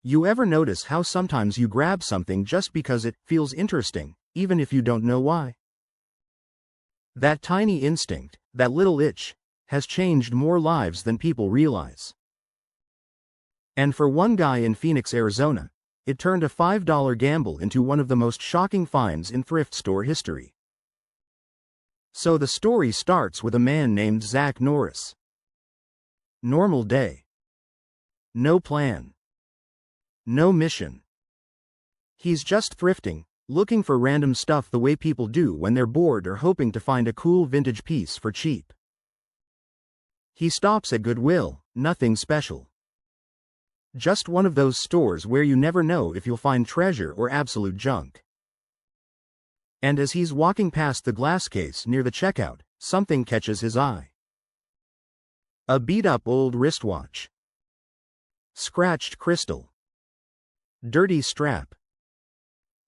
You ever notice how sometimes you grab something just because it feels interesting, even if you don't know why? That tiny instinct, that little itch, has changed more lives than people realize. And for one guy in Phoenix, Arizona, it turned a $5 gamble into one of the most shocking finds in thrift store history. So the story starts with a man named Zach Norris. Normal day. No plan. No mission. He's just thrifting, looking for random stuff the way people do when they're bored or hoping to find a cool vintage piece for cheap. He stops at Goodwill, nothing special. Just one of those stores where you never know if you'll find treasure or absolute junk. And as he's walking past the glass case near the checkout, something catches his eye. A beat-up old wristwatch. Scratched crystal. Dirty strap.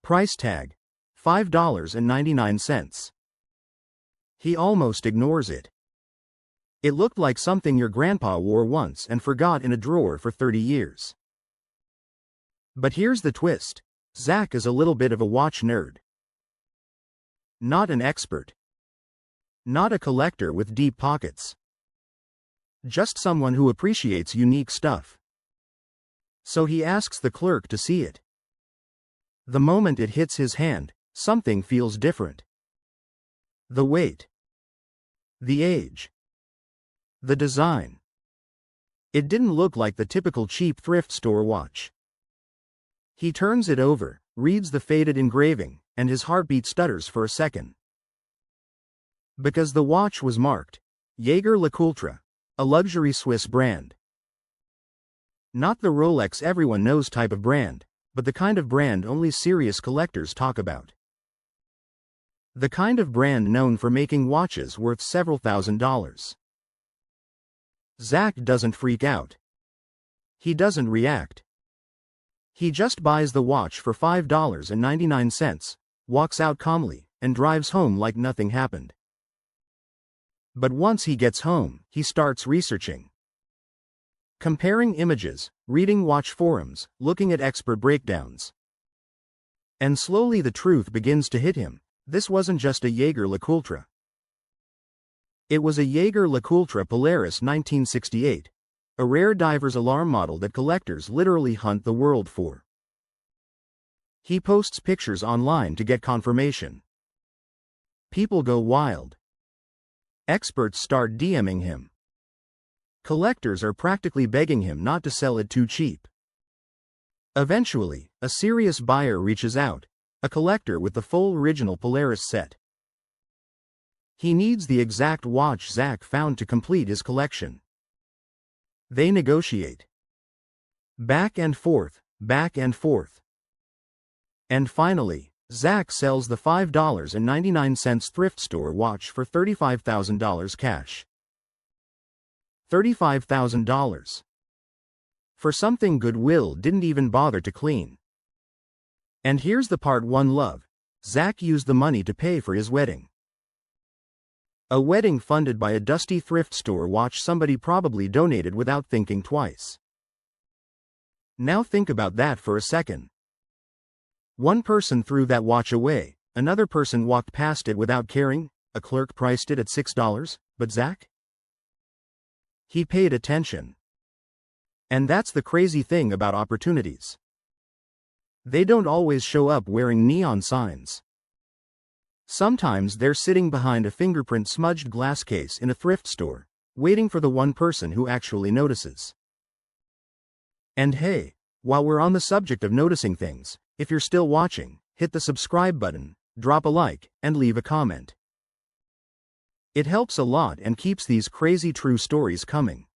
Price tag, $5.99. He almost ignores it. It looked like something your grandpa wore once and forgot in a drawer for 30 years. But here's the twist. Zach is a little bit of a watch nerd. Not an expert. Not a collector with deep pockets. Just someone who appreciates unique stuff. So he asks the clerk to see it. The moment it hits his hand, something feels different. The weight. The age. The design. It didn't look like the typical cheap thrift store watch. He turns it over, reads the faded engraving, and his heartbeat stutters for a second. Because the watch was marked Jaeger-LeCoultre, a luxury Swiss brand. Not the Rolex everyone knows type of brand, but the kind of brand only serious collectors talk about. The kind of brand known for making watches worth several $1,000s. Zach doesn't freak out. He doesn't react. He just buys the watch for $5.99, walks out calmly, and drives home like nothing happened. But once he gets home, he starts researching. Comparing images, reading watch forums, looking at expert breakdowns. And slowly the truth begins to hit him. This wasn't just a Jaeger-LeCoultre. It was a Jaeger-LeCoultre Polaris 1968, a rare diver's alarm model that collectors literally hunt the world for. He posts pictures online to get confirmation. People go wild. Experts start DMing him. Collectors are practically begging him not to sell it too cheap. Eventually, a serious buyer reaches out, a collector with the full original Polaris set. He needs the exact watch Zach found to complete his collection. They negotiate. Back and forth, back and forth. And finally, Zach sells the $5.99 thrift store watch for $35,000 cash. $35,000. For something Goodwill didn't even bother to clean. And here's the part one love. Zach used the money to pay for his wedding. A wedding funded by a dusty thrift store watch somebody probably donated without thinking twice. Now think about that for a second. One person threw that watch away, another person walked past it without caring, a clerk priced it at $6, but Zach? He paid attention. And that's the crazy thing about opportunities. They don't always show up wearing neon signs. Sometimes they're sitting behind a fingerprint-smudged glass case in a thrift store, waiting for the one person who actually notices. And hey, while we're on the subject of noticing things, if you're still watching, hit the subscribe button, drop a like, and leave a comment. It helps a lot and keeps these crazy true stories coming.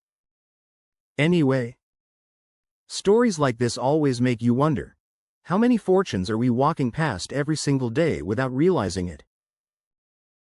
Anyway, stories like this always make you wonder, how many fortunes are we walking past every single day without realizing it?